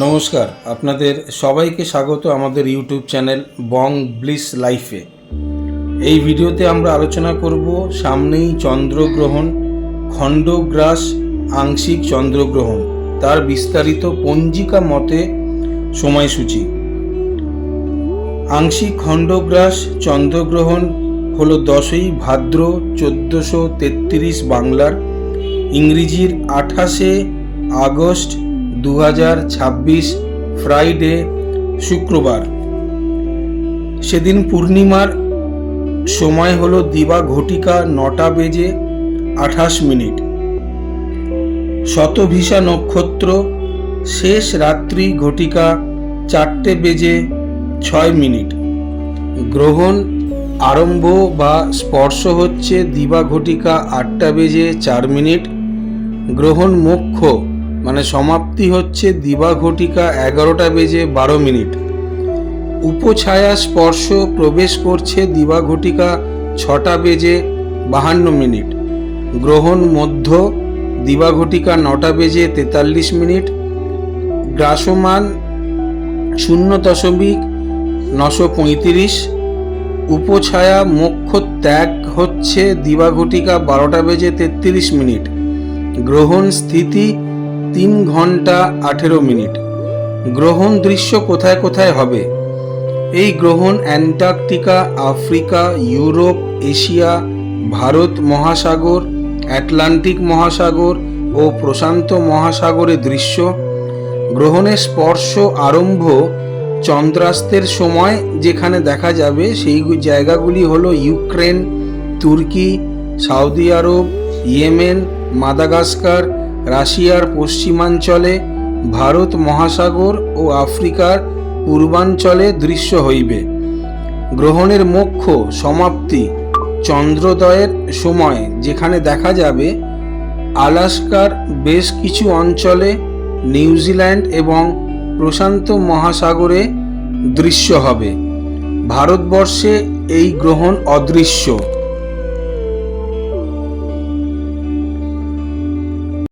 নমস্কার, আপনাদের সবাইকে স্বাগত আমাদের ইউটিউব চ্যানেল বং ব্লিস লাইফে। এই ভিডিওতে আমরা আলোচনা করব সামনেই চন্দ্রগ্রহণ, খণ্ডগ্রাস, আংশিক চন্দ্রগ্রহণ, তার বিস্তারিত পঞ্জিকা মতে সময়সূচি। আংশিক খণ্ডগ্রাস চন্দ্রগ্রহণ হলো 10ই ভাদ্র 1433 বাংলার, ইংরেজির 28শে আগস্ট 2026 ফ্রাইডে শুক্রবার। সেদিন পূর্ণিমার সময় হলো দিবা ঘটিকা 9টা বেজে 28 মিনিট। শতভিষা নক্ষত্র শেষ রাত্রি ঘটিকা 4টে বেজে 6 মিনিট। গ্রহণ আরম্ভ বা স্পর্শ হচ্ছে দিবা ঘটিকা 8টা বেজে 4 মিনিট। গ্রহণ মোক্ষ মানে সমাপ্তি হচ্ছে দিবা ঘটিকা 11টা বেজে 12 মিনিট। উপছায়া স্পর্শ প্রবেশ করছে দিবা ঘটিকা 6টা বেজে 52 মিনিট। গ্রহণ মধ্য দিবা ঘটিকা 9টা বেজে 43 মিনিট। গ্রাসমান 0.935। উপছায়া মোক্ষ ত্যাগ হচ্ছে দিবা ঘটিকা 12টা বেজে 33 মিনিট। গ্রহণ স্থিতি 3 ঘন্টা 18 মিনিট। গ্রহণ দৃশ্য কোথায় কোথায় হবে? এই গ্রহণ Antarctica, Africa, Europe, Asia, Bharat মহাসাগর, আটলান্টিক মহাসাগর ও প্রশান্ত মহাসাগরে দৃশ্য। গ্রহণের স্পর্শ আরম্ভ চন্দ্রাস্তের সময় যেখানে দেখা যাবে সেই জায়গাগুলি হলো ইউক্রেন, তুর্কি, সৌদি আরব, ইয়েমেন, মাদাগাস্কার, রাশিয়ার পশ্চিমাঞ্চলে, ভারত মহাসাগর ও আফ্রিকার পূর্বাঞ্চলে দৃশ্য হইবে। গ্রহণের মোক্ষ সমাপ্তি চন্দ্রোদয়ের সময় যেখানে দেখা যাবে আলাস্কার বেশ কিছু অঞ্চলে, নিউজিল্যান্ড এবং প্রশান্ত মহাসাগরে দৃশ্য হবে। ভারতবর্ষে এই গ্রহণ অদৃশ্য।